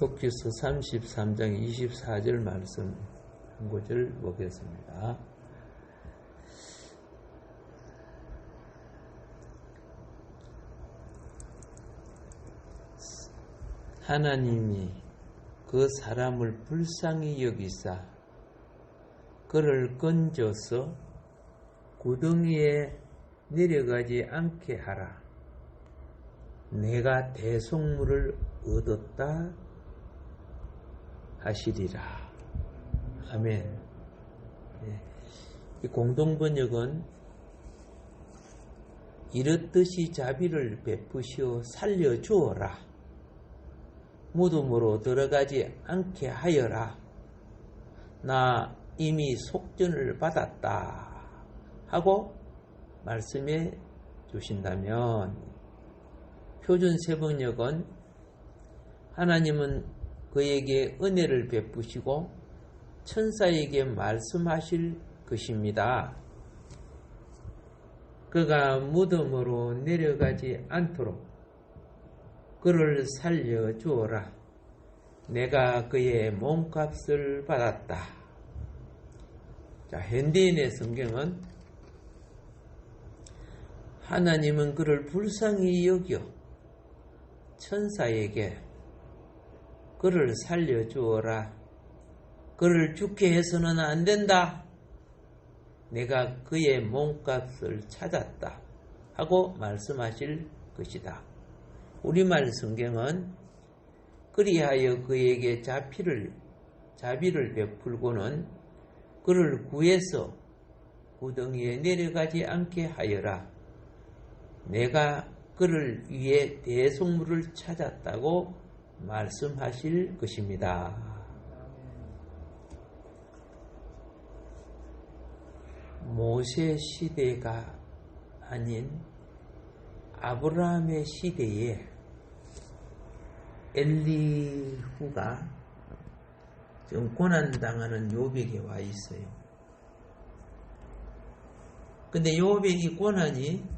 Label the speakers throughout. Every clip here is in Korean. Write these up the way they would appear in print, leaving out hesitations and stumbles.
Speaker 1: 하박국서 33장 24절 말씀 한 구절 보겠습니다. 하나님이 그 사람을 불쌍히 여기사 그를 건져서 구덩이에 내려가지 않게 하라. 내가 대속물을 얻었다 하시리라. 아멘. 이 공동번역은 이렇듯이 자비를 베푸시어 살려주어라. 무덤으로 들어가지 않게 하여라. 나 이미 속전을 받았다 하고 말씀해 주신다면, 표준 세번역은 하나님은 그에게 은혜를 베푸시고 천사에게 말씀하실 것입니다. 그가 무덤으로 내려가지 않도록 그를 살려주어라. 내가 그의 몸값을 받았다. 자, 현대인의 성경은 하나님은 그를 불쌍히 여겨 천사에게 그를 살려주어라. 그를 죽게 해서는 안 된다. 내가 그의 몸값을 찾았다 하고 말씀하실 것이다. 우리말 성경은 그리하여 그에게 자비를 베풀고는 그를 구해서 구덩이에 내려가지 않게 하여라. 내가 그를 위해 대속물을 찾았다고 말씀하실 것입니다. 모세 시대가 아닌 아브라함의 시대에 엘리후가 지금 고난당하는 요백에 와 있어요. 근데 요백이 고난이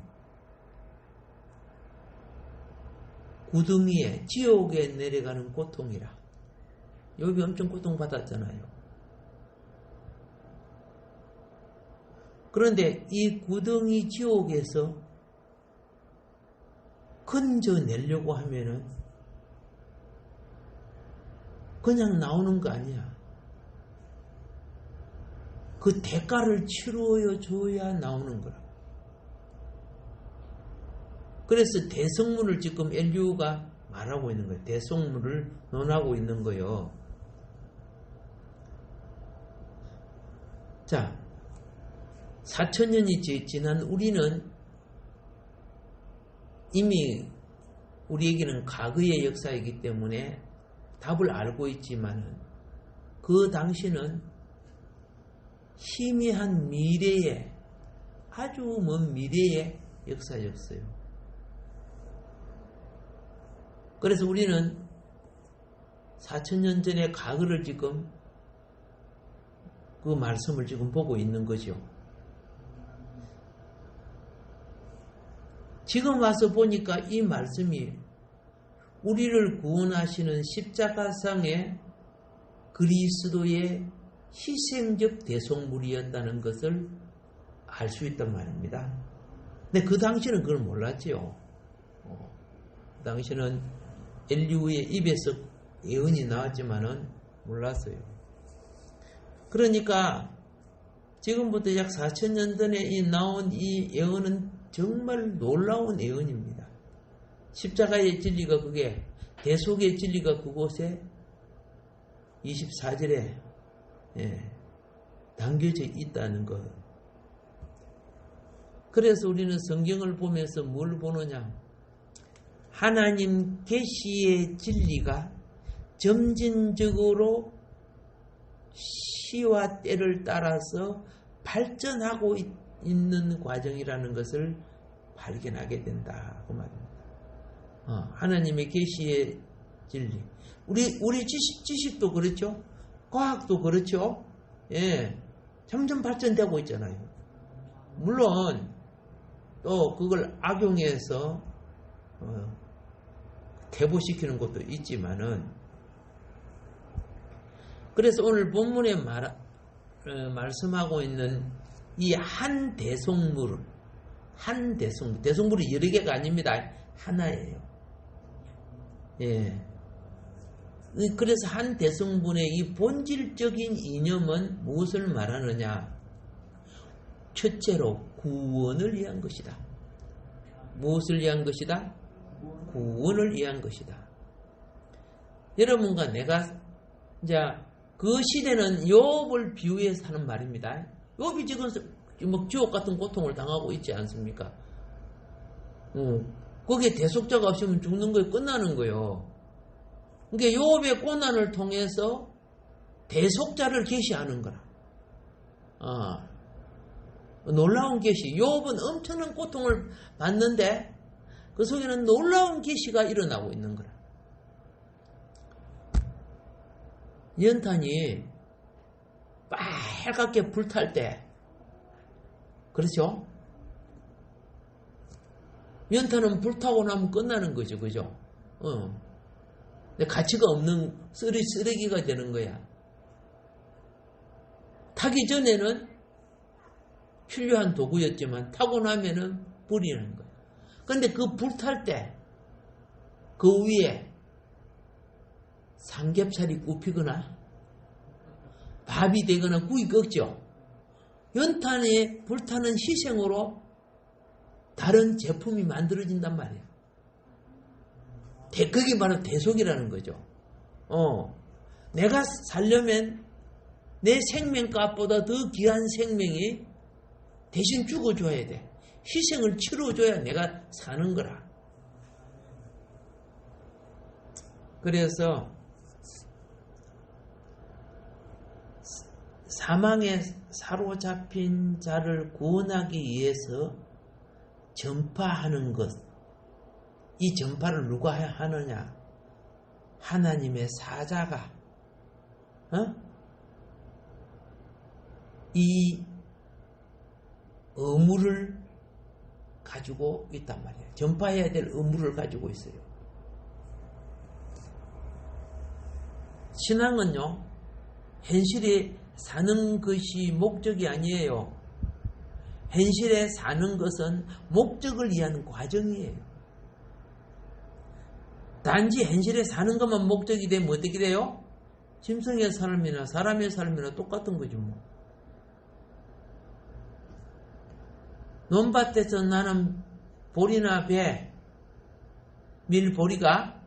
Speaker 1: 구덩이에, 지옥에 내려가는 고통이라. 요백이 엄청 고통받았잖아요. 그런데 이 구덩이 지옥에서 건져내려고 하면은 그냥 나오는 거 아니야. 그 대가를 치러줘야 나오는 거라. 그래서 대속물을 지금 엘리후가 말하고 있는 거예요. 대속물을 논하고 있는 거예요. 자, 4000년이 지난 우리는 이미 우리에게는 과거의 역사이기 때문에 답을 알고 있지만 그 당시는 희미한 미래의, 아주 먼 미래의 역사였어요. 그래서 우리는 4000년 전의 과거를 지금 그 말씀을 지금 보고 있는 거죠. 지금 와서 보니까 이 말씀이 우리를 구원하시는 십자가상의 그리스도의 희생적 대속물이었다는 것을 알 수 있단 말입니다. 근데 그 당시는 그걸 몰랐죠. 그 당시는 엘리후의 입에서 예언이 나왔지만은 몰랐어요. 그러니까 지금부터 약 4000년 전에 나온 이 예언은 정말 놀라운 예언입니다. 십자가의 진리가 그게, 대속의 진리가 그곳에 24절에 담겨져 있다는 것. 그래서 우리는 성경을 보면서 뭘 보느냐? 하나님 계시의 진리가 점진적으로 시와 때를 따라서 발전하고 있는 과정이라는 것을 발견하게 된다 그 말입니다. 하나님의 계시의 진리. 우리 지식도 그렇죠. 과학도 그렇죠. 예, 점점 발전되고 있잖아요. 물론 또 그걸 악용해서 퇴보시키는 것도 있지만은 그래서 오늘 본문에 말씀하고 있는 이 한 대속물, 대속물이 여러 개가 아닙니다. 하나예요. 예. 그래서 한 대성분의 이 본질적인 이념은 무엇을 말하느냐? 첫째로 구원을 위한 것이다. 무엇을 위한 것이다? 구원을 위한 것이다. 여러분과 내가 이제 그 시대는 욥을 비유해서 하는 말입니다. 욥이 지금 뭐 지옥 같은 고통을 당하고 있지 않습니까? 거기에 대속자가 없으면 죽는 거에 끝나는 거예요. 그러니까 욥의 고난을 통해서 대속자를 계시하는 거라. 놀라운 계시. 욥은 엄청난 고통을 받는데 그 속에는 놀라운 계시가 일어나고 있는 거라. 연탄이 빨갛게 불탈 때, 그렇죠? 연탄은 불타고 나면 끝나는 거죠, 그죠? 근데 가치가 없는 쓰레기가 되는 거야. 타기 전에는 필요한 도구였지만 타고 나면은 불이 나는 거야. 그런데 그 불탈 때 그 위에 삼겹살이 굽히거나 밥이 되거나 구이 꺾죠. 연탄에 불타는 희생으로 다른 제품이 만들어진단 말이야. 그게 바로 대속이라는 거죠. 내가 살려면 내 생명값보다 더 귀한 생명이 대신 죽어줘야 돼. 희생을 치러줘야 내가 사는 거라. 그래서 사망에 사로잡힌 자를 구원하기 위해서 전파하는 것. 이 전파를 누가 하느냐? 하나님의 사자가 이 의무를 가지고 있단 말이에요. 전파해야 될 의무를 가지고 있어요. 신앙은요, 현실에 사는 것이 목적이 아니에요. 현실에 사는 것은 목적을 위한 과정이에요. 단지 현실에 사는 것만 목적이 되면 어떻게 돼요? 짐승의 삶이나 사람의 삶이나 똑같은 거죠. 뭐. 논밭에서 나는 보리나 배, 밀보리가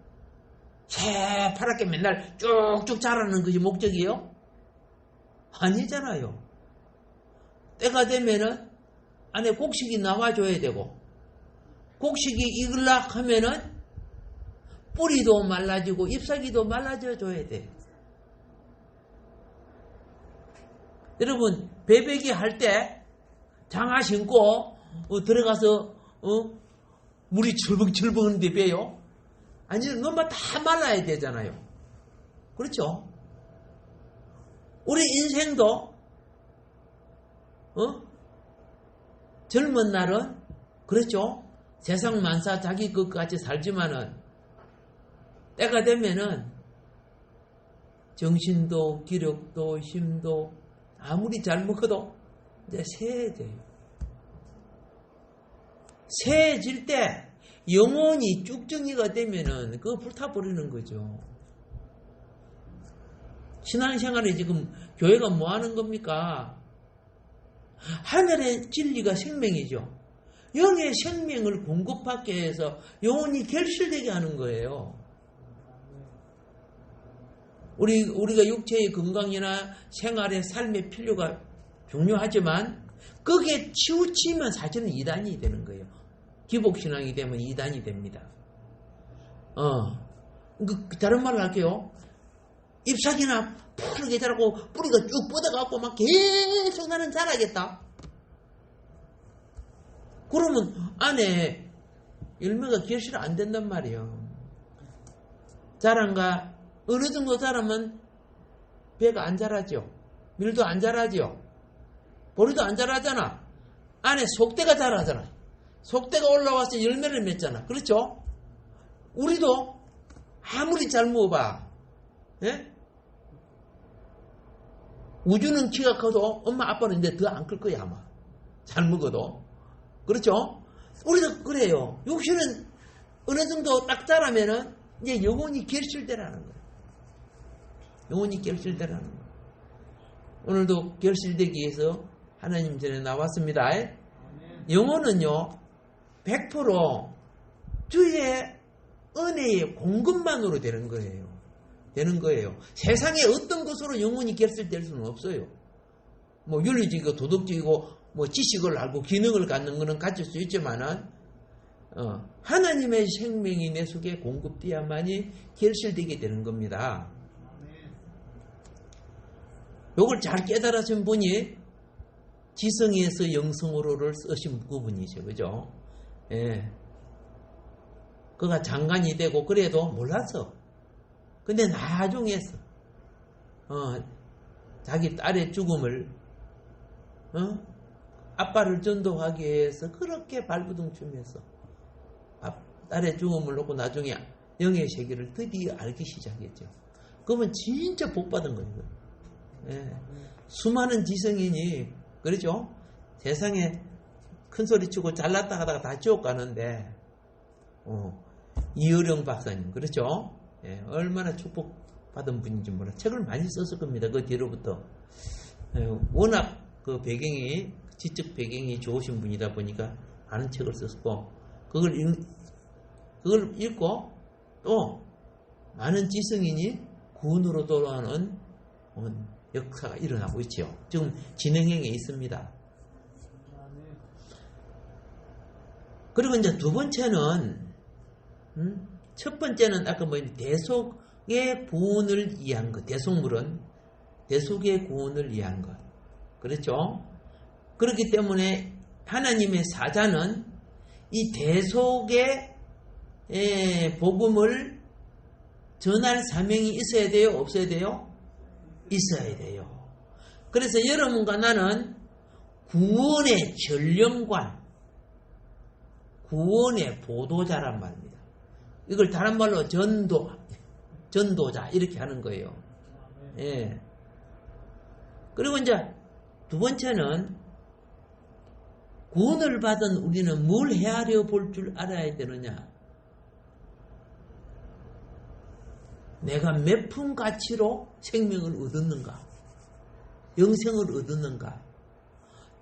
Speaker 1: 새파랗게 맨날 쭉쭉 자라는 것이 목적이에요? 아니잖아요. 때가 되면은 안에 곡식이 나와줘야 되고, 곡식이 익으려고 하면은 뿌리도 말라지고 잎사귀도 말라져 줘야 돼. 여러분, 배배기 할 때 장화 신고 들어가서 물이 철벙철벙한데 배요? 아니, 너무 다 말라야 되잖아요. 그렇죠? 우리 인생도 젊은 날은 그렇죠? 세상 만사 자기 것같이 살지만은 때가 되면은 정신도 기력도 힘도 아무리 잘 먹어도 이제 쇠해져요. 쇠해질 때 영혼이 쭉정이가 되면은 그거 불타버리는 거죠. 신앙생활에 지금 교회가 뭐 하는 겁니까? 하늘의 진리가 생명이죠. 영의 생명을 공급하게 해서 영혼이 결실되게 하는 거예요. 우리가 육체의 건강이나 생활의 삶의 필요가 중요하지만 거기에 치우치면 사실은 이단이 되는 거예요. 기복신앙이 되면 이단이 됩니다. 다른 말로 할게요. 잎사귀나 푸르게 자라고 뿌리가 쭉 뻗어갖고 막 계속 나는 자라겠다. 그러면 안에 열매가 결실 안 된단 말이에요. 자란가 어느 정도 자라면 배가 안 자라죠. 밀도 안 자라죠. 보리도 안 자라잖아. 안에 속대가 자라잖아. 속대가 올라와서 열매를 맺잖아. 그렇죠? 우리도 아무리 잘 먹어봐. 예? 우주는 키가 커도 엄마 아빠는 이제 더 안 클 거야 아마. 잘 먹어도. 그렇죠? 우리도 그래요. 육신은 어느 정도 딱 자라면은 이제 영혼이 결실되라는 거예요. 영혼이 결실되라는 거예요. 오늘도 결실되기 위해서 하나님 전에 나왔습니다. 영혼은요 100% 주의 은혜의 공급만으로 되는 거예요. 되는 거예요. 세상에 어떤 것으로 영혼이 결실될 수는 없어요. 뭐 윤리적이고 도덕적이고 뭐 지식을 알고 기능을 갖는 것은 가질 수 있지만은 하나님의 생명이 내 속에 공급되어야만이 결실되게 되는 겁니다. 요걸 잘 깨달으신 분이 지성에서 영성으로를 쓰신 그분이죠. 그죠? 예. 그가 장관이 되고 그래도 몰랐어. 근데 나중에서 자기 딸의 죽음을 아빠를 전도하기 위해서 그렇게 발부둥춤해서 딸의 죽음을 놓고 나중에 영의 세계를 드디어 알기 시작했죠. 그러면 진짜 복받은 거예요. 예. 수많은 지성인이 그렇죠? 세상에 큰 소리 치고 잘났다 하다가 다 지옥 가는데 이어령 박사님 그렇죠? 예. 얼마나 축복받은 분인지 몰라. 책을 많이 썼을 겁니다. 그 뒤로부터. 예. 워낙 그 배경이 지적 배경이 좋으신 분이다 보니까 많은 책을 썼고 그걸 읽고 또 많은 지성인이 구원으로 돌아오는 역사가 일어나고 있죠. 지금 진행형에 있습니다. 그리고 이제 두 번째는 첫 번째는 아까 대속의 구원을 위한 것. 대속물은 대속의 구원을 위한 것. 그렇죠? 그렇기 때문에 하나님의 사자는 이 대속의 복음을 전할 사명이 있어야 돼요? 없어야 돼요? 있어야 돼요. 그래서 여러분과 나는 구원의 전령관, 구원의 보도자란 말입니다. 이걸 다른 말로 전도자 이렇게 하는 거예요. 예. 그리고 이제 두 번째는 구원을 받은 우리는 뭘 헤아려 볼 줄 알아야 되느냐? 내가 몇 푼 가치로 생명을 얻었는가? 영생을 얻었는가?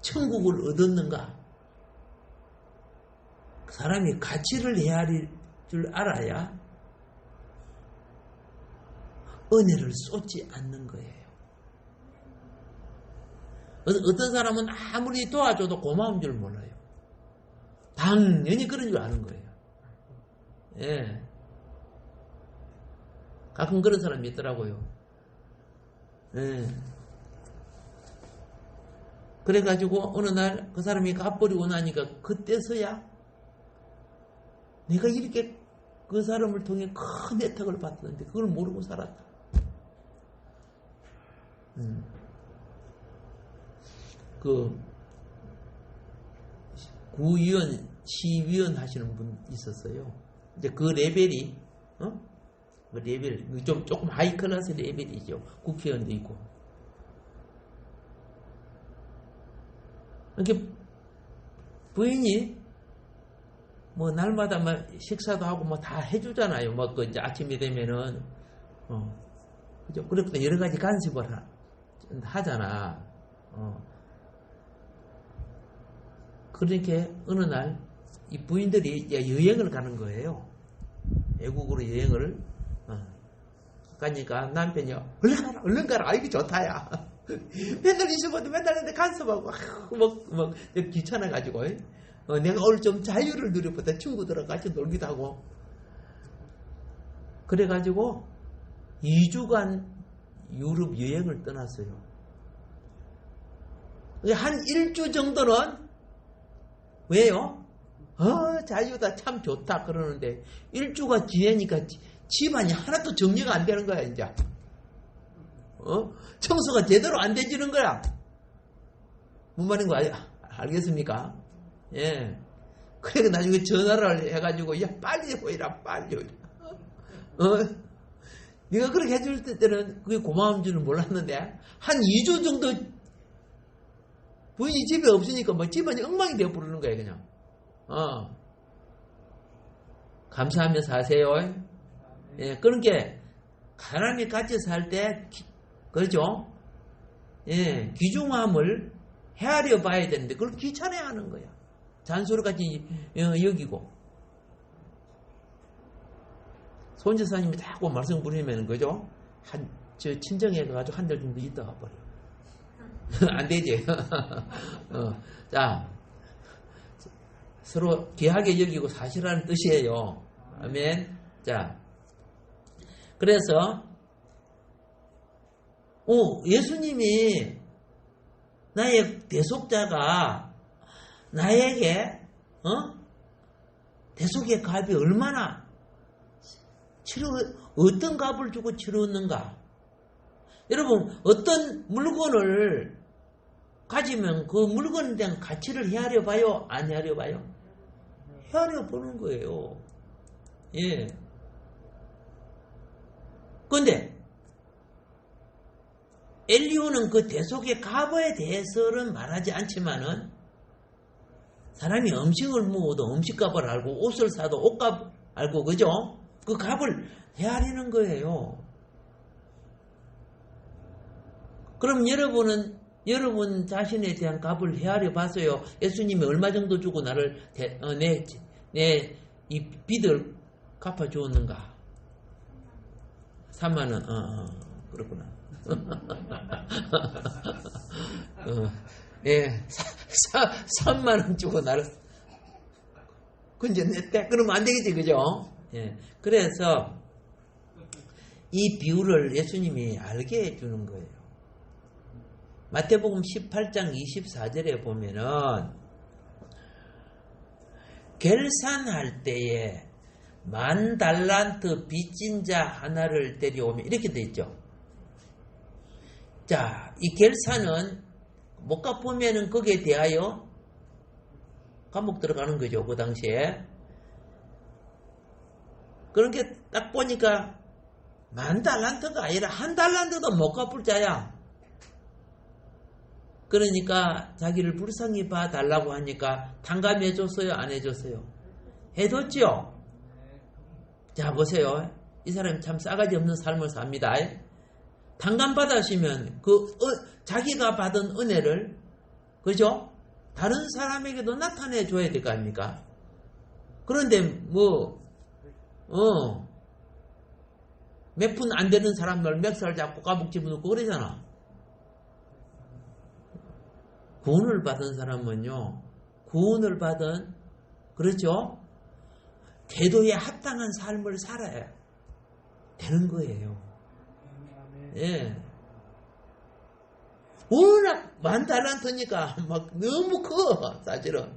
Speaker 1: 천국을 얻었는가? 그 사람이 가치를 헤아릴 줄 알아야 은혜를 쏟지 않는 거예요. 어떤 사람은 아무리 도와줘도 고마운 줄 몰라요. 당연히 그런 줄 아는 거예요. 예. 가끔 그런 사람이 있더라고요. 예. 그래가지고 어느 날 그 사람이 갚버리고 나니까 그때서야 내가 이렇게 그 사람을 통해 큰 혜택을 받았는데 그걸 모르고 살았다. 그 구의원, 시의원 하시는 분 있었어요. 이제 그 레벨이 그 레벨 좀 조금 하이 클래스 레벨이죠. 국회의원도 있고. 이렇게 부인이 뭐 날마다 막 식사도 하고 뭐 다 해주잖아요. 뭐 그 이제 아침이 되면은 그죠? 그렇게 여러 가지 간섭을 하잖아. 그러니까 어느 날 이 부인들이 여행을 가는 거예요. 외국으로 여행을 가니까 남편이 얼른 가라 이게 좋다야. 맨날 있어봐도 맨날 근데 간섭하고 막 귀찮아가지고 내가 오늘 좀 자유를 누려보다 친구들하고 같이 놀기도 하고 그래가지고 2주간 유럽 여행을 떠났어요. 한 1주 정도는 왜요? 자유다 참 좋다 그러는데 1주가 지내니까 집안이 하나도 정리가 안 되는 거야 이제. 청소가 제대로 안 되지는 거야. 뭔 말인 거 알겠습니까? 예. 그래서 나중에 전화를 해가지고 야 빨리 오이라 빨리 오이라. 네가 그렇게 해줄 때는 그게 고마운 줄은 몰랐는데 한 2주 정도 부인이 집에 없으니까 뭐 집안이 엉망이 되어 부르는 거야 그냥. 감사하며 사세요. 예, 그런 게 하나님이 같이 살 때 그렇죠? 예, 귀중함을 헤아려 봐야 되는데 그걸 귀찮아 하는 거야. 잔소리까지 여기고. 손지사님이 자꾸 말씀 부리면 그죠? 저 친정해가지고 한 달 정도 있다가 버려. 안 되지. 자, 서로 귀하게 여기고 사실하는 뜻이에요. 아멘. 자, 그래서 예수님이 나의 대속자가 나에게 대속의 값이 얼마나 어떤 값을 주고 치렀는가? 여러분 어떤 물건을 가지면 그 물건에 대한 가치를 헤아려 봐요? 안 헤아려 봐요? 헤아려 보는 거예요. 예. 그런데 엘리오는 그 대속의 값에 대해서는 말하지 않지만은 사람이 음식을 먹어도 음식값을 알고 옷을 사도 옷값 알고 그죠? 그 값을 헤아리는 거예요. 그럼 여러분 자신에 대한 값을 헤아려 봤어요. 예수님이 얼마 정도 주고 나를 내 이 빚을 갚아 주었는가? 3만 원. 그렇구나. 예, 3만 원 주고 나를 근데 냈대. 그러면 안 되겠지, 그죠? 예, 그래서 이 비유를 예수님이 알게 해주는 거예요. 마태복음 18장 24절에 보면은 결산할 때에 10,000달란트 빚진 자 하나를 데려오면 이렇게 돼 있죠. 자, 이 결산은 못 갚으면은 거기에 대하여 감옥 들어가는 거죠. 그 당시에. 그런 게 딱 보니까 10,000달란트가 아니라 1달란트도 못 갚을 자야. 그러니까 자기를 불쌍히 봐달라고 하니까 탕감해줬어요? 안 해줬어요? 해줬죠? 자, 보세요. 이 사람이 참 싸가지 없는 삶을 삽니다. 탕감받으시면 자기가 받은 은혜를 그죠? 다른 사람에게도 나타내 줘야 될 거 아닙니까? 그런데 몇 푼 안 되는 사람들 멱살 잡고 감옥 집어넣고 그러잖아. 구원을 받은 사람은요, 구원을 받은, 그렇죠? 태도에 합당한 삶을 살아야 되는 거예요. 예. 워낙 10,000달란트니까 막 너무 커, 사실은.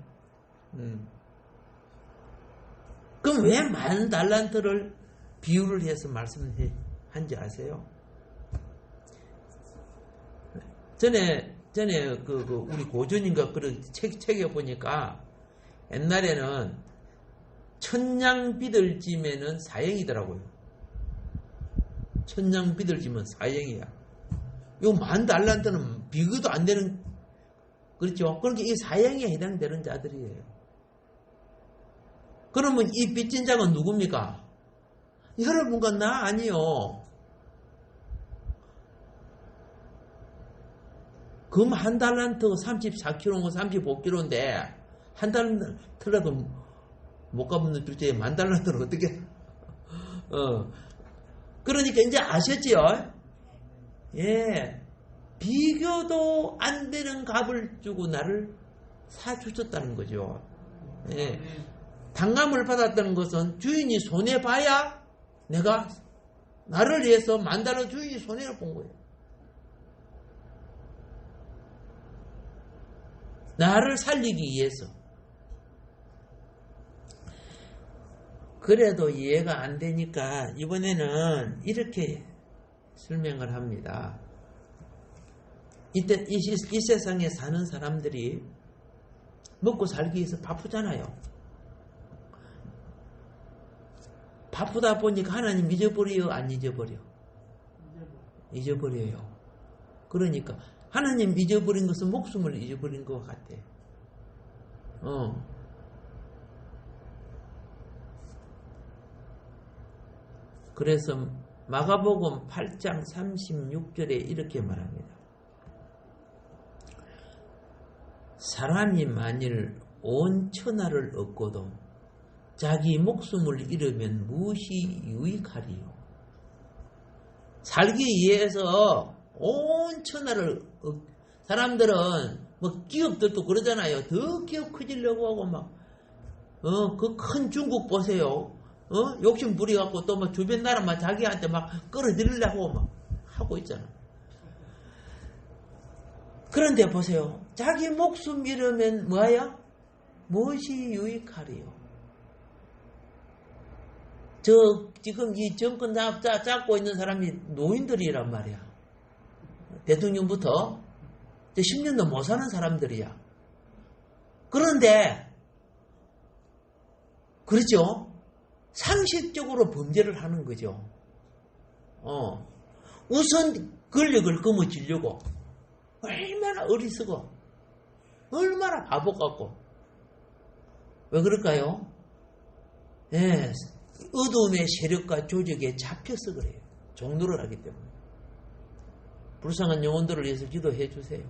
Speaker 1: 그럼 왜 10,000달란트를 비유를 해서 말씀한지 아세요? 전에 우리 고전인가 그런 책에 보니까 옛날에는 천냥비들지면은 사형이더라고요. 천냥비들지면 사형이야. 요 10,000달란트는 비교도 안 되는, 그렇죠? 그러니까 이 사형에 해당되는 자들이에요. 그러면 이 빚진 자가 누굽니까? 여러분과 나 아니요. 금 1달란트 34kg고 35kg인데 한 달란트라도 못 갚는 주제에 10,000달란트를 어떻게 그러니까 이제 아셨지요? 예, 비교도 안 되는 값을 주고 나를 사주셨다는 거죠. 예, 탕감을 받았다는 것은 주인이 손해봐야 내가 나를 위해서 10,000달러 주인이 손해를 본 거예요. 나를 살리기 위해서. 그래도 이해가 안 되니까 이번에는 이렇게 설명을 합니다. 이때 이 세상에 사는 사람들이 먹고 살기 위해서 바쁘잖아요. 바쁘다 보니까 하나님 잊어버려요? 안 잊어버려? 잊어버려요. 그러니까 하나님 잊어버린 것은 목숨을 잊어버린 것 같아. 그래서 마가복음 8장 36절에 이렇게 말합니다. 사람이 만일 온 천하를 얻고도 자기 목숨을 잃으면 무엇이 유익하리요? 살기 위해서 온 천하를 사람들은 뭐 기업들도 그러잖아요. 더 기업 커지려고 하고 막 그 큰 중국 보세요. 욕심 부려갖고 또 막 주변 나라만 자기한테 막 끌어들이려고 막 하고 있잖아. 그런데 보세요. 자기 목숨 잃으면 뭐야? 무엇이 유익하리요? 지금 이 정권 잡고 있는 사람이 노인들이란 말이야. 대통령부터 10년도 못 사는 사람들이야. 그런데 그렇죠? 상식적으로 범죄를 하는 거죠. 우선 권력을 거머쥐려고 얼마나 어리석어, 얼마나 바보 같고. 왜 그럴까요? 예, 어둠의 세력과 조직에 잡혀서 그래요. 종노를 하기 때문에. 불쌍한 영혼들을 위해서 기도해 주세요.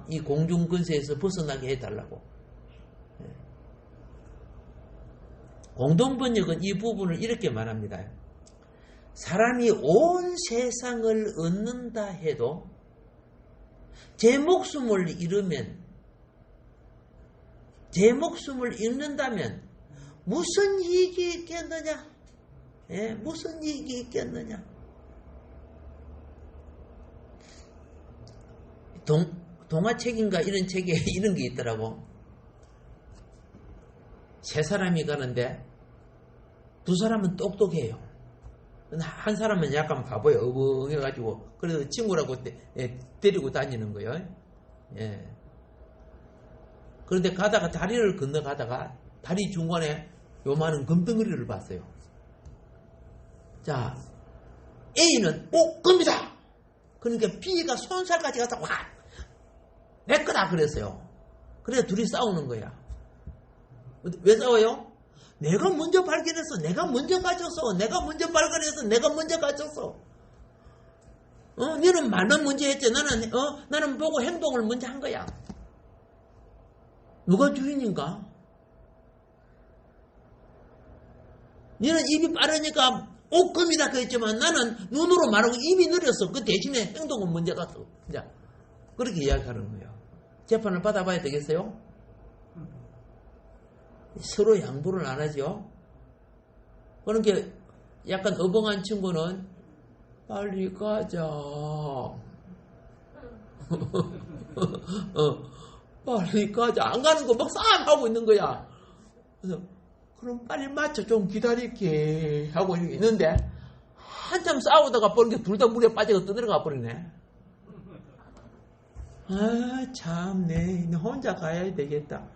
Speaker 1: 이 공중권세에서 벗어나게 해달라고. 공동번역은 이 부분을 이렇게 말합니다. 사람이 온 세상을 얻는다 해도 제 목숨을 잃는다면 무슨 이익이 있겠느냐? 예, 무슨 이익이 있겠느냐? 동화책인가 이런 책에 이런 게 있더라고. 세 사람이 가는데 두 사람은 똑똑해요. 한 사람은 약간 바보예요. 어벙해가지고 그래서 친구라고 데리고 다니는 거예요. 예. 그런데 가다가 다리를 건너가다가 다리 중간에 요만한 금덩어리를 봤어요. 자, A는 겁니다. 그러니까 B가 손살까지 가서 와, 내 거다 그랬어요. 그래서 둘이 싸우는 거야. 왜 싸워요? 내가 먼저 발견해서 내가 먼저 가졌어. 내가 먼저 발견해서 내가 먼저 가졌어. 너는 말만 먼저 했지. 나는 보고 행동을 먼저 한 거야. 누가 주인인가? 너는 입이 빠르니까 옥금이다 그랬지만 나는 눈으로 말하고 입이 느렸어. 그 대신에 행동은 먼저 갔어. 자, 그렇게 이야기하는 거예요. 재판을 받아봐야 되겠어요? 서로 양보를 안 하죠. 그러니까 약간 어벙한 친구는 빨리 가자. 빨리 가자. 안 가는 거 막 싸움하고 있는 거야. 그래서 그럼 빨리 맞춰 좀 기다릴게 하고 있는데 한참 싸우다가 보니까 둘 다 물에 빠져서 떠들어가 버리네. 아 참네, 혼자 가야 되겠다.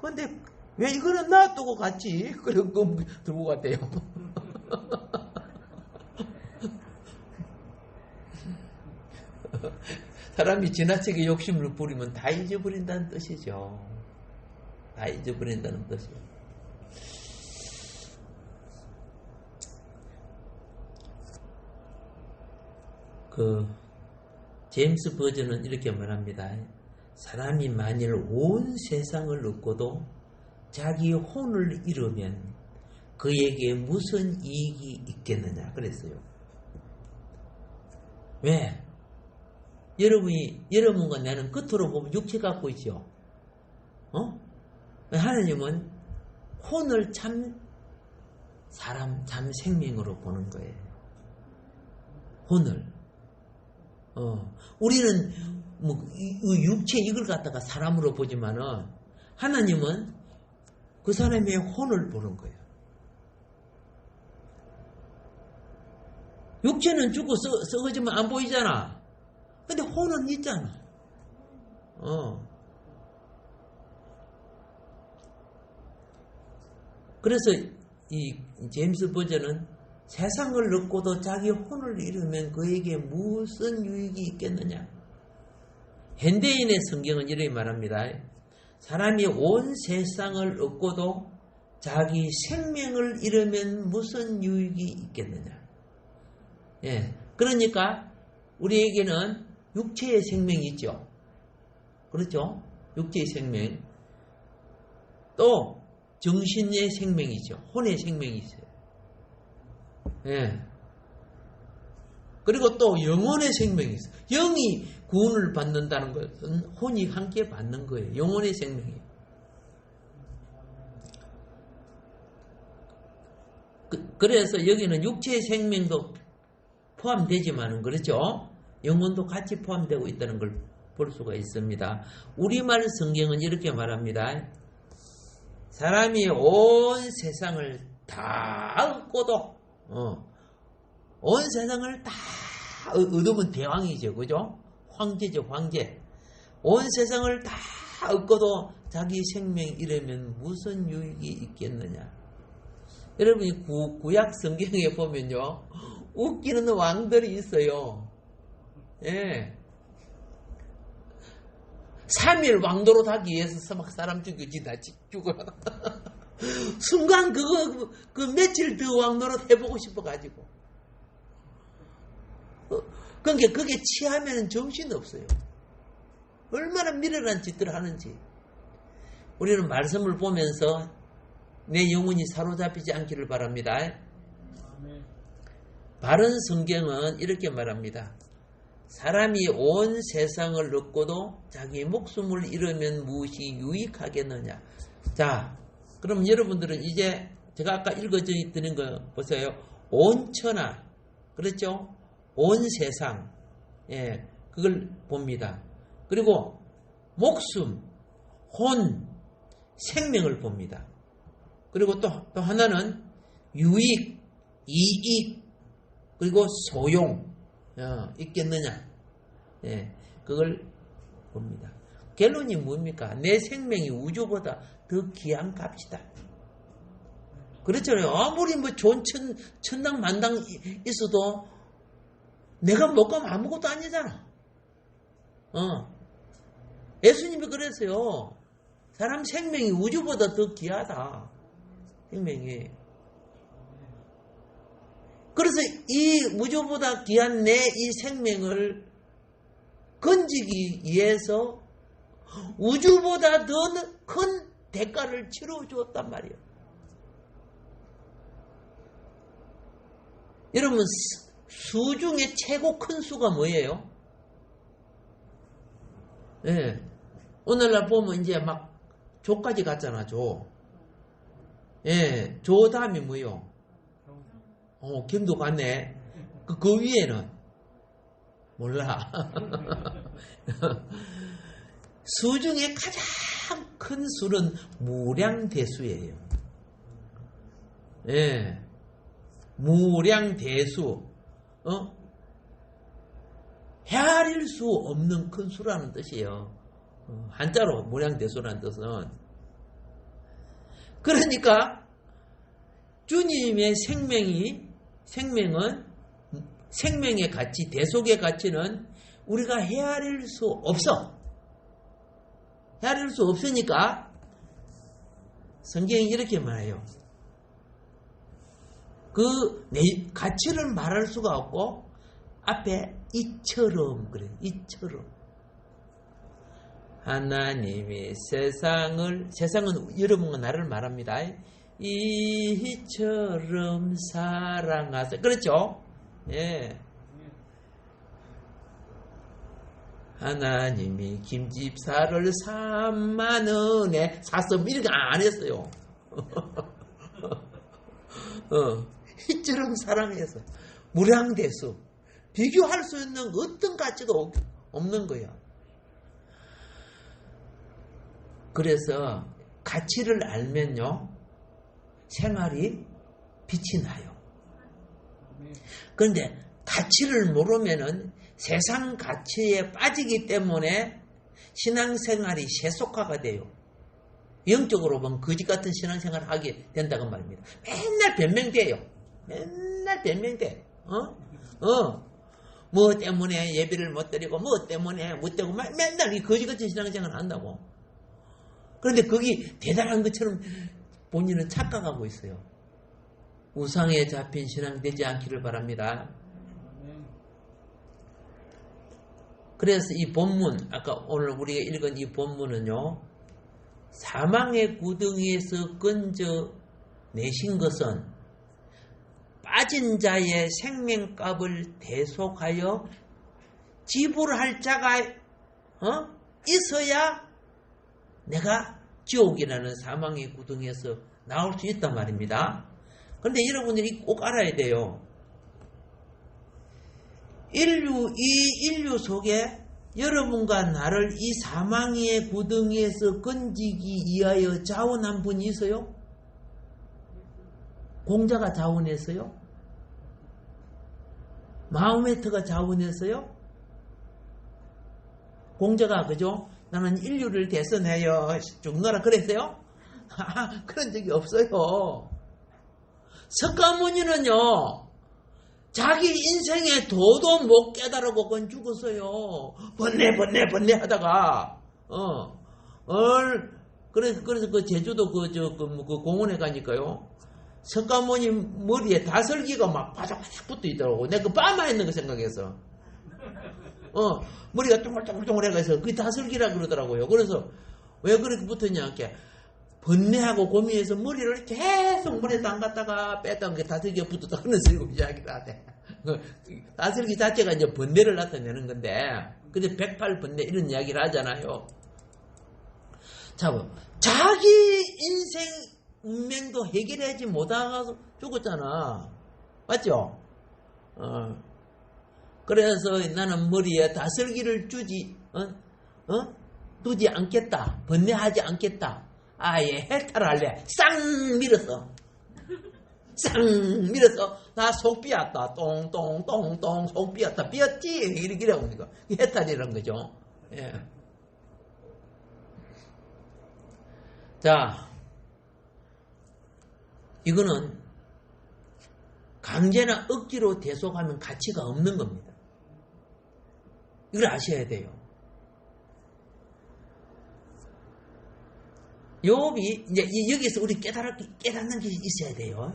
Speaker 1: 근데 왜 이거는 놔두고 갔지? 그리고 들고 갔대요. 사람이 지나치게 욕심을 부리면 다 잊어버린다는 뜻이죠. 다 잊어버린다는 뜻이에요. 제임스 버전은 이렇게 말합니다. 사람이 만일 온 세상을 얻고도 자기 혼을 잃으면 그에게 무슨 이익이 있겠느냐 그랬어요. 왜? 여러분과 나는 겉으로 보면 육체 갖고 있죠. 하나님은 혼을 참 생명으로 보는 거예요. 혼을. 우리는 뭐 육체 이걸 갖다가 사람으로 보지만은 하나님은 그 사람의 혼을 보는 거예요. 육체는 죽고 썩어지면 안 보이잖아. 근데 혼은 있잖아. 그래서 이 제임스 버전은 세상을 얻고도 자기 혼을 잃으면 그에게 무슨 유익이 있겠느냐. 현대인의 성경은 이렇게 말합니다. 사람이 온 세상을 얻고도 자기 생명을 잃으면 무슨 유익이 있겠느냐. 예, 그러니까 우리에게는 육체의 생명이 있죠. 그렇죠? 육체의 생명. 또 정신의 생명이죠. 혼의 생명이 있어요. 예. 그리고 또 영혼의 생명이 있어요. 영이 구원을 받는다는 것은 혼이 함께 받는 거예요. 영혼의 생명이에요. 그래서 여기는 육체의 생명도 포함되지만은 그렇죠? 영혼도 같이 포함되고 있다는 걸 볼 수가 있습니다. 우리말 성경은 이렇게 말합니다. 사람이 온 세상을 다 얻고도 온 세상을 다 얻으면 대왕이죠. 그죠? 황제죠. 황제. 온 세상을 다 얻고도 자기 생명 잃으면 무슨 유익이 있겠느냐. 여러분이 구약 성경에 보면요. 웃기는 왕들이 있어요. 예. 3일 왕도로 하기 위해서 막 사람 죽이지 다 죽어. 순간 그 며칠 더 왕노릇 해보고 싶어가지고. 그러니까 그게 취하면 정신없어요. 얼마나 미련한 짓들을 하는지. 우리는 말씀을 보면서 내 영혼이 사로잡히지 않기를 바랍니다. 바른 성경은 이렇게 말합니다. 사람이 온 세상을 얻고도 자기 목숨을 잃으면 무엇이 유익하겠느냐. 자, 그럼 여러분들은 이제 제가 아까 읽어드린 거 보세요. 온 천하, 그렇죠? 온 세상, 예, 그걸 봅니다. 그리고 목숨, 혼, 생명을 봅니다. 그리고 또 하나는 유익, 이익, 그리고 소용 있겠느냐. 예, 그걸 봅니다. 결론이 뭡니까? 내 생명이 우주보다 더 귀한 값이다. 그렇잖아요. 아무리 뭐 좋은 천당 만당 있어도 내가 못 가면 아무것도 아니잖아. 예수님이 그랬어요. 사람 생명이 우주보다 더 귀하다. 생명이. 그래서 이 우주보다 귀한 내 이 생명을 건지기 위해서 우주보다 더 큰 대가를 치러 주었단 말이에요. 여러분, 수 중에 최고 큰 수가 뭐예요? 예. 오늘날 보면 이제 막 조까지 갔잖아, 조. 예. 조 다음이 뭐요? 김도 갔네. 그 위에는? 몰라. 수 중에 가장 큰 수는 무량대수예요. 예. 무량대수. 헤아릴 수 없는 큰 수라는 뜻이에요. 한자로 무량대수라는 뜻은. 그러니까 주님의 생명은 생명의 가치, 대속의 가치는 우리가 헤아릴 수 없어. 헤아릴 수 없으니까 성경이 이렇게 말해요. 그 가치를 말할 수가 없고 앞에 이처럼 그래요. 이처럼. 하나님이 세상은 여러분과 나를 말합니다. 이처럼 사랑하사. 그렇죠? 예. 하나님이 김집사를 3만 원에 샀음. 이렇게 안 했어요. 이처럼 사랑해서 무량대수. 비교할 수 있는 어떤 가치가 없는 거야. 그래서 가치를 알면요, 생활이 빛이 나요. 그런데 가치를 모르면은 세상 가치에 빠지기 때문에 신앙생활이 세속화가 돼요. 영적으로 보면 거지 같은 신앙생활을 하게 된다고 말입니다. 맨날 변명돼요. 맨날 변명돼. 뭐 때문에 예배를 못 드리고, 뭐 때문에 못 되고, 맨날 이 거지같이 신앙생활을 한다고. 그런데 거기 대단한 것처럼 본인은 착각하고 있어요. 우상에 잡힌 신앙 되지 않기를 바랍니다. 그래서 이 본문, 아까 오늘 우리가 읽은 이 본문은요, 사망의 구덩이에서 건져 내신 것은 빠진 자의 생명값을 대속하여 지불할 자가 있어야 내가 지옥이라는 사망의 구덩이에서 나올 수 있단 말입니다. 그런데 여러분들이 꼭 알아야 돼요. 이 인류 속에 여러분과 나를 이 사망의 구덩이에서 건지기 위하여 자원한 분이 있어요? 공자가 자원했어요? 마호메트가 자원했어요? 공자가 그죠? 나는 인류를 대선하여 죽노라 그랬어요? 그런 적이 없어요. 석가모니는요, 자기 인생에 도도 못 깨달고 건 죽었어요. 번뇌 하다가, 그래서 그 제주도 그 공원에 가니까요, 석가모니 머리에 다슬기가 막 바삭바삭 붙어 있더라고. 내가 그 빠마 있는 거 생각해서. 머리가 동글동글 해가지고 그게 다슬기라 그러더라고요. 그래서 왜 그렇게 붙었냐, 이렇게. 번뇌하고 고민해서 머리를 계속 물에 담갔다가 뺐다가 다슬기가 붙었다 하는 소리고 이야기를 하대. 다슬기 자체가 이제 번뇌를 나타내는 건데, 근데 108번뇌 이런 이야기를 하잖아요. 자, 자기 인생 운명도 해결하지 못하고 죽었잖아. 맞죠? 그래서 나는 머리에 다슬기를 두지 않겠다. 번뇌하지 않겠다. 아예 해탈할래. 쌍 밀어서 나 속 비었다. 똥똥똥똥 속 비었다. 비었지? 이렇게 하고 있는 거. 해탈이란 거죠. 예. 자, 이거는 강제나 억지로 대속하면 가치가 없는 겁니다. 이걸 아셔야 돼요. 욥이 이제 여기서 우리 깨닫는 게 있어야 돼요.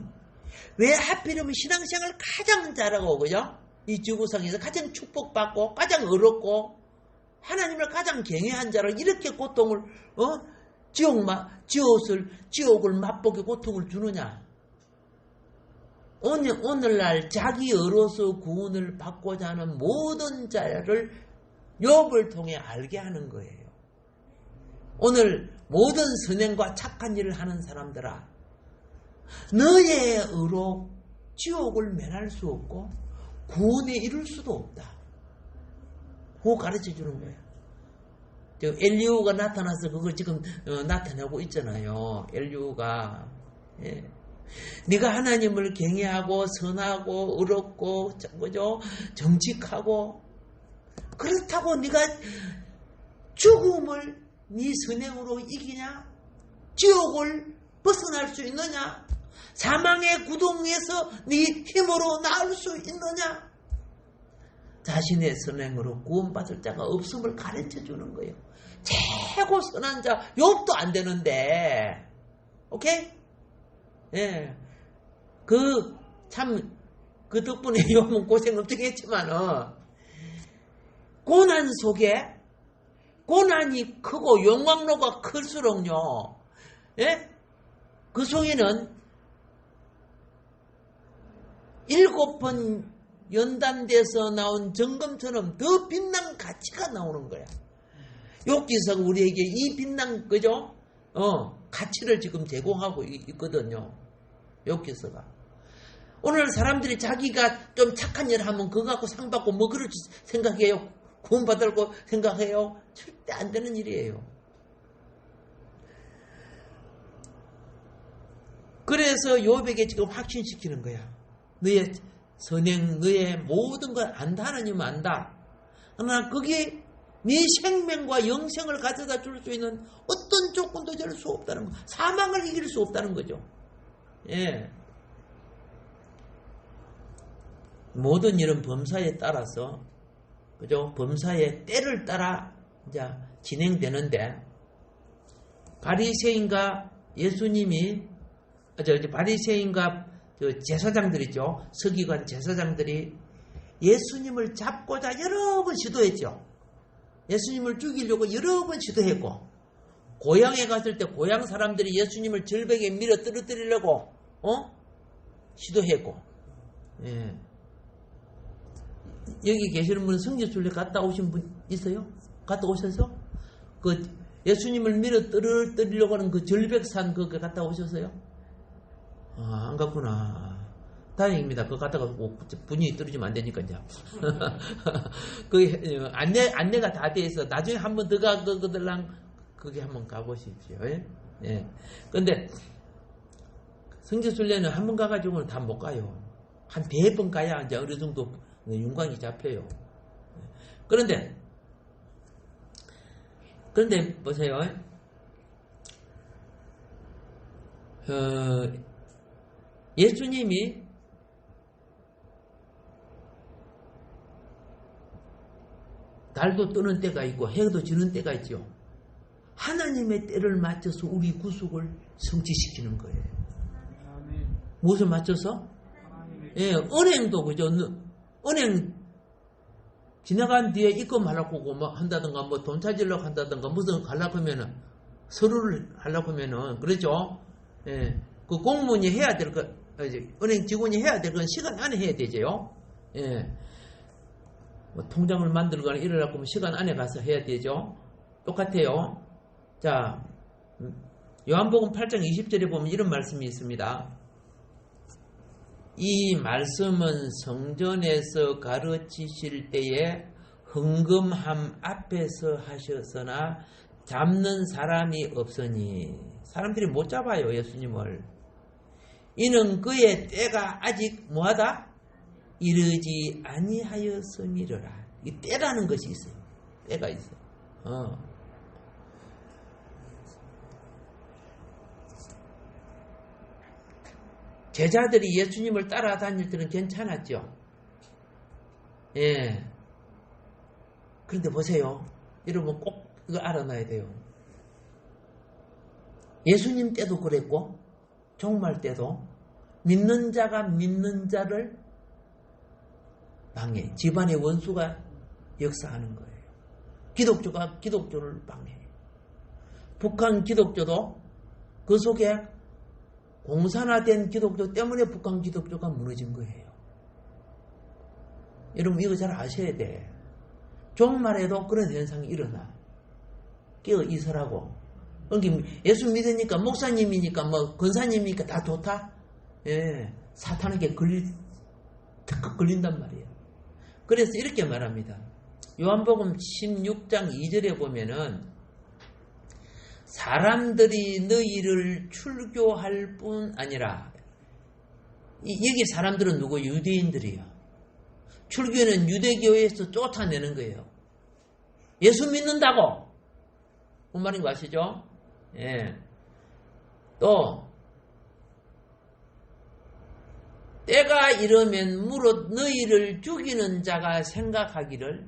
Speaker 1: 왜 하필이면 신앙생활 가장 잘하고, 그죠? 이 지구상에서 가장 축복받고 가장 어렵고 하나님을 가장 경외한 자로 이렇게 고통을 지옥을 맛보게 고통을 주느냐? 오늘날 자기 어로서 구원을 받고자 하는 모든 자를 욥을 통해 알게 하는 거예요. 오늘 모든 선행과 착한 일을 하는 사람들아, 너의 의로 지옥을 면할 수 없고 구원에 이룰 수도 없다. 그거 가르쳐 주는 거예요. 엘리후가 나타나서 그걸 지금 나타내고 있잖아요. 엘리후가. 예. 네가 하나님을 경외하고 선하고 의롭고 그죠? 정직하고 그렇다고 네가 죽음을 네 선행으로 이기냐? 지옥을 벗어날 수 있느냐? 사망의 구덩이에서 네 힘으로 나올 수 있느냐? 자신의 선행으로 구원받을 자가 없음을 가르쳐 주는 거예요. 최고 선한 자 욥도 안 되는데, 오케이? 예, 그 덕분에 욥은 고생 엄청 했지만 고난 속에 고난이 크고 영광로가 클수록요, 예? 그 속에는 7번 연단돼서 나온 정금처럼 더 빛난 가치가 나오는 거야. 욥기서가 우리에게 이 빛난, 그죠? 가치를 지금 제공하고 있거든요. 욥기서가. 오늘 사람들이 자기가 좀 착한 일을 하면 그거 갖고 상 받고 뭐 그럴 생각해요? 구원받으려고 생각해요? 절대 안 되는 일이에요. 그래서 욥에게 지금 확신시키는 거야. 너의 선행, 너의 모든 걸 안다. 하나님은 안다. 그러나 그게 네 생명과 영생을 가져다 줄 수 있는 어떤 조건도 될 수 없다는 거. 사망을 이길 수 없다는 거죠. 예. 모든 일은 범사에 따라서, 그죠? 범사의 때를 따라 이제 진행되는데, 바리새인과 예수님이, 바리새인과 제사장들이죠. 서기관 제사장들이 예수님을 잡고자 여러 번 시도했죠. 예수님을 죽이려고 여러 번 시도했고, 고향에 갔을 때 고향 사람들이 예수님을 절벽에 밀어 떨어뜨리려고 시도했고, 예. 여기 계시는 분은 성지순례 갔다 오신 분 있어요? 갔다 오셔서 그 예수님을 밀어 떨어뜨리려고 하는 그 절벽산 그거 갔다 오셨어요? 안 갔구나. 다행입니다. 그거 갔다가 분이 떨어지면 안 되니까 이제. 그 안내가 다 돼 있어. 나중에 한 번 더 가거들랑 그게 한번 가보십시오. 예. 근데 성지순례는 한 번 가가지고는 다 못 가요. 한 100번 가야 이제 어느 정도 윤곽이 잡혀요. 그런데 보세요. 예수님이 달도 뜨는 때가 있고 해도 지는 때가 있죠. 하나님의 때를 맞춰서 우리 구속을 성취시키는 거예요. 무엇을 맞춰서? 예, 은행도 그죠. 은행 지나간 뒤에 입금하려고 뭐 한다든가 뭐 돈 찾으려고 한다든가 무슨 하려고 하면은 서류를 하려고 하면은 그렇죠. 예, 그 공무원이 해야 될 거, 은행 직원이 해야 될 건 시간 안에 해야 되죠. 예, 뭐 통장을 만들거나 이러려고 하면 시간 안에 가서 해야 되죠. 똑같아요. 자, 요한복음 8장 20절에 보면 이런 말씀이 있습니다. 이 말씀은 성전에서 가르치실 때에 흥금함 앞에서 하셨으나 잡는 사람이 없으니, 사람들이 못 잡아요 예수님을. 이는 그의 때가 아직 뭐하다? 이르지 아니하였음이로라. 이 때라는 것이 있어요. 때가 있어요. 제자들이 예수님을 따라다닐 때는 괜찮았죠. 예. 그런데 보세요. 여러분 꼭 이거 알아놔야 돼요. 예수님 때도 그랬고, 종말 때도 믿는 자가 믿는 자를 방해. 집안의 원수가 역사하는 거예요. 기독교가 기독교를 방해. 북한 기독교도 그 속에 공산화된 기독교 때문에 북한 기독교가 무너진 거예요. 여러분 이거 잘 아셔야 돼. 종말에도 그런 현상이 일어나. 깨어 있으라고. 예수 믿으니까 목사님이니까 뭐 권사님이니까 다 좋다? 예, 사탄에게 턱 걸린단 말이에요. 그래서 이렇게 말합니다. 요한복음 16장 2절에 보면은 사람들이 너희를 출교할 뿐 아니라, 여기 사람들은 누구? 유대인들이에요. 출교는 유대교회에서 쫓아내는 거예요. 예수 믿는다고. 뭔 말인 거 아시죠? 예. 또 때가 이르면 무릇 너희를 죽이는 자가 생각하기를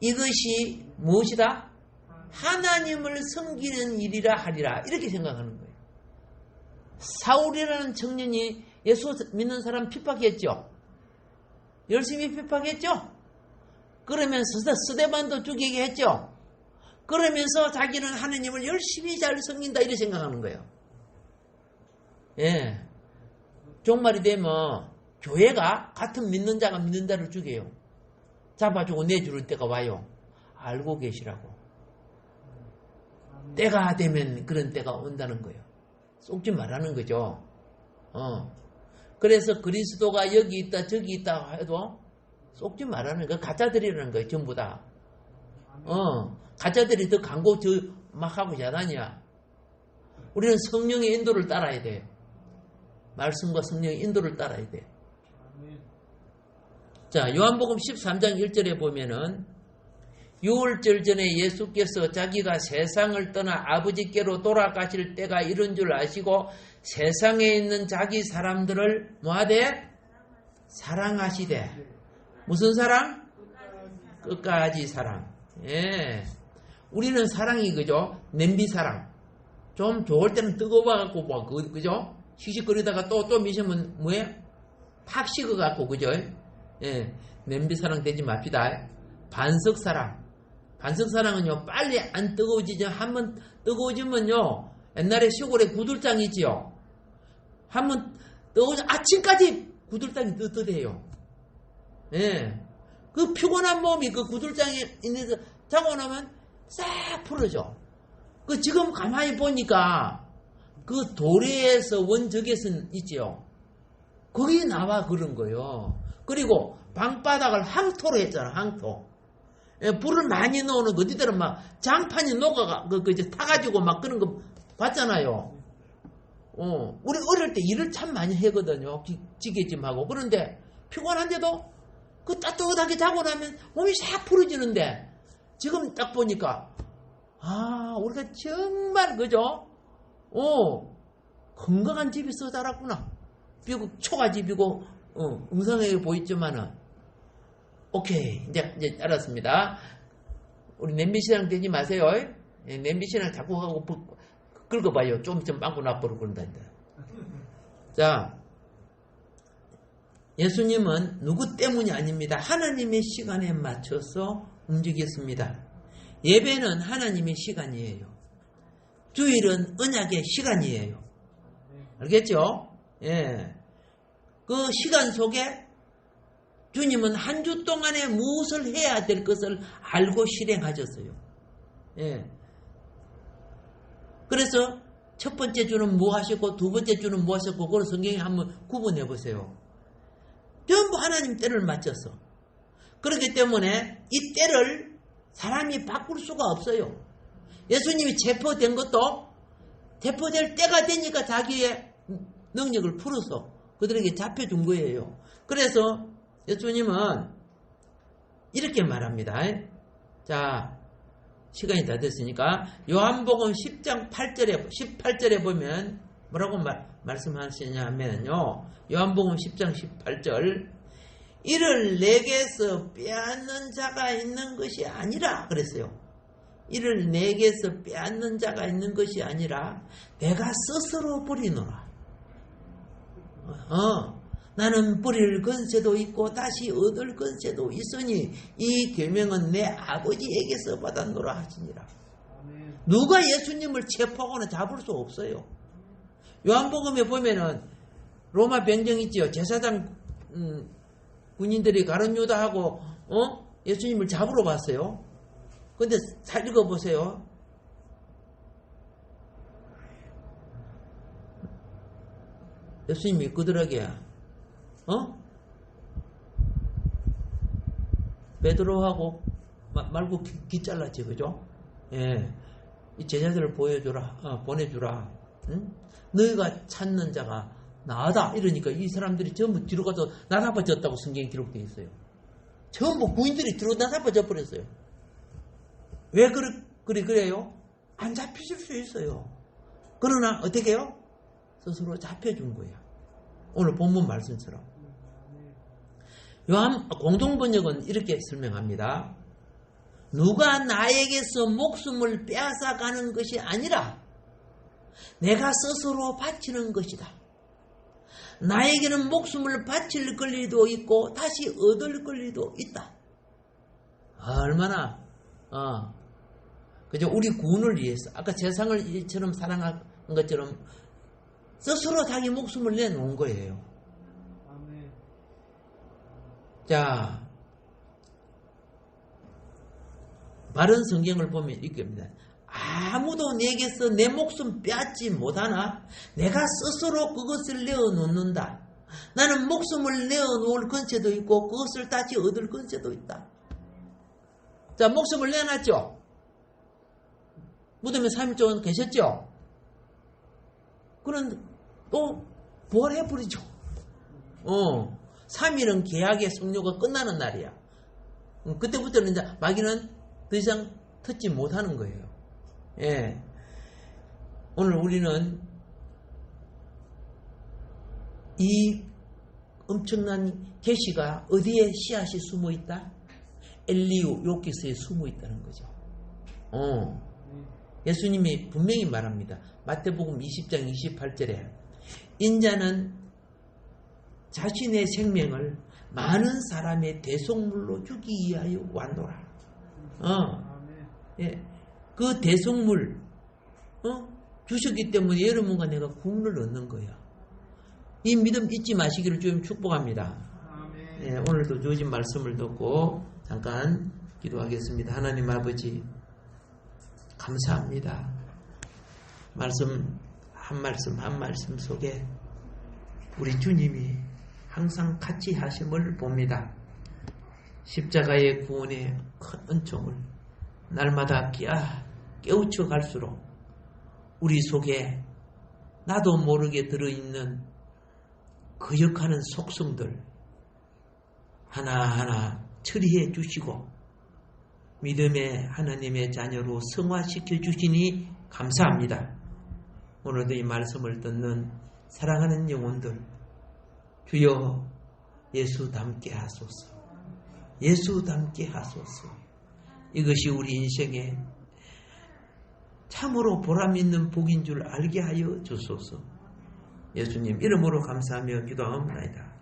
Speaker 1: 이것이 무엇이다? 하나님을 섬기는 일이라 하리라. 이렇게 생각하는 거예요. 사울이라는 청년이 예수 믿는 사람 핍박했죠. 열심히 핍박했죠. 그러면서 스데반도 죽이게 했죠. 그러면서 자기는 하나님을 열심히 잘 섬긴다 이렇게 생각하는 거예요. 예. 종말이 되면 교회가 같은 믿는 자가 믿는 자를 죽여요. 잡아주고 내주는 때가 와요. 알고 계시라고. 때가 되면 그런 때가 온다는 거예요. 속지 말라는 거죠. 그래서 그리스도가 여기 있다 저기 있다 해도 속지 말라는 거예요. 가짜들이라는 거예요. 전부 다. 가짜들이 더 광고 막 하고 자다냐. 우리는 성령의 인도를 따라야 돼요. 말씀과 성령의 인도를 따라야 돼요. 자, 요한복음 13장 1절에 보면은 유월절 전에 예수께서 자기가 세상을 떠나 아버지께로 돌아가실 때가 이른 줄 아시고 세상에 있는 자기 사람들을 뭐하되? 사랑하시되. 무슨 사랑? 끝까지 사랑. 예. 우리는 사랑이 그죠? 냄비 사랑. 좀 좋을 때는 뜨거워갖고 뭐 그죠? 시식거리다가 또 미시면 뭐예요? 팍 식어갖고 그죠? 예. 냄비 사랑 되지 맙시다. 반석 사랑. 반석 사랑은요 빨리 안 뜨거워지죠. 한번 뜨거워지면요 옛날에 시골에 구들장이 있지요. 한번 뜨거워져 아침까지 구들장이 뜨뜻해요. 예. 그 피곤한 몸이 그 구들장에 있는데 자고 나면 싹 풀어져. 그 지금 가만히 보니까 그 도래에서 원적외선 있지요. 거기 나와 그런 거요. 그리고 방바닥을 항토로 했잖아. 항토. 예, 불을 많이 넣어놓은 거 어디들은 막 장판이 녹아가 이제 타가지고 막 그런 거 봤잖아요. 우리 어릴 때 일을 참 많이 하거든요. 지게짐하고. 그런데 피곤한데도 그 따뜻하게 자고 나면 몸이 싹 풀어지는데 지금 딱 보니까 우리가 정말 그죠? 건강한 집이 써 자랐구나. 비록 초가집이고 웅성하게 보이지만은 오케이 이제 알았습니다. 우리 냄비신앙 되지 마세요. 예, 냄비신앙 자꾸 하고 긁어봐요. 좀 빵꾸 나버리고 그런다. 자, 예수님은 누구 때문이 아닙니다. 하나님의 시간에 맞춰서 움직였습니다. 예배는 하나님의 시간이에요. 주일은 언약의 시간이에요. 알겠죠? 예. 그 시간 속에 주님은 한 주 동안에 무엇을 해야 될 것을 알고 실행하셨어요. 예. 그래서 첫 번째 주는 뭐 하셨고 두 번째 주는 뭐 하셨고 그걸 성경에 한번 구분해 보세요. 전부 하나님 때를 맞췄어. 그렇기 때문에 이 때를 사람이 바꿀 수가 없어요. 예수님이 체포된 것도 체포될 때가 되니까 자기의 능력을 풀어서 그들에게 잡혀준 거예요. 그래서 예수님은 이렇게 말합니다. 자, 시간이 다 됐으니까 요한복음 10장 18절에 보면 뭐라고 말씀하시냐 하면요. 요한복음 10장 18절 이를 내게서 빼앗는 자가 있는 것이 아니라 그랬어요. 이를 내게서 빼앗는 자가 있는 것이 아니라 내가 스스로 버리노라. 나는 버릴 권세도 있고 다시 얻을 권세도 있으니 이 계명은 내 아버지에게서 받았노라 하시니라. 누가 예수님을 체포하거나 잡을 수 없어요. 요한복음에 보면은 로마 병정 있지요. 제사장 군인들이 가룟 유다하고 예수님을 잡으러 갔어요. 근데 잘 읽어보세요. 예수님이 그들에게 베드로하고 말고 귀 잘랐지, 그죠? 예, 이 제자들을 보내주라. 응? 너희가 찾는 자가 나다. 이러니까 이 사람들이 전부 뒤로 가서 나사빠졌다고 성경에 기록되어 있어요. 전부 부인들이 뒤로 나사빠져 버렸어요. 왜 그래요? 안 잡히실 수 있어요. 그러나 어떻게 해요? 스스로 잡혀준 거예요. 오늘 본문 말씀처럼. 요한 공동번역은 이렇게 설명합니다. 누가 나에게서 목숨을 빼앗아가는 것이 아니라 내가 스스로 바치는 것이다. 나에게는 목숨을 바칠 권리도 있고 다시 얻을 권리도 있다. 얼마나 그죠? 우리 구원을 위해서 아까 세상을 이처럼 사랑한 것처럼 스스로 자기 목숨을 내놓은 거예요. 자, 바른 성경을 보면 이렇게 합니다. 아무도 내게서 내 목숨 빼앗지 못하나 내가 스스로 그것을 내어놓는다. 나는 목숨을 내어놓을 권세도 있고 그것을 다시 얻을 권세도 있다. 자, 목숨을 내놨죠. 무덤에 3일 동안 계셨죠. 그런데 또 부활해버리죠. 3일은 계약의 성료가 끝나는 날이야. 그때부터는 이제 마귀는 더 이상 듣지 못하는 거예요. 예. 오늘 우리는 이 엄청난 계시가 어디에 씨앗이 숨어 있다? 엘리우 요키스에 숨어 있다는 거죠. 예수님이 분명히 말합니다. 마태복음 20장 28절에 인자는 자신의 생명을 많은 사람의 대속물로 주기 위하여 왔노라. 예. 그 대속물 주셨기 때문에 여러분과 내가 구원을 얻는 거예요. 이 믿음 잊지 마시기를 주님 축복합니다. 예, 오늘도 주어진 말씀을 듣고 잠깐 기도하겠습니다. 하나님 아버지 감사합니다. 말씀 한 말씀 속에 우리 주님이 항상 같이 하심을 봅니다. 십자가의 구원의 큰 은총을 날마다 깨우쳐 갈수록 우리 속에 나도 모르게 들어있는 거역하는 속성들 하나하나 처리해 주시고 믿음의 하나님의 자녀로 성화시켜 주시니 감사합니다. 오늘도 이 말씀을 듣는 사랑하는 영혼들 주여 예수 닮게 하소서. 예수 닮게 하소서. 이것이 우리 인생에 참으로 보람있는 복인 줄 알게 하여 주소서. 예수님 이름으로 감사하며 기도하옵나이다.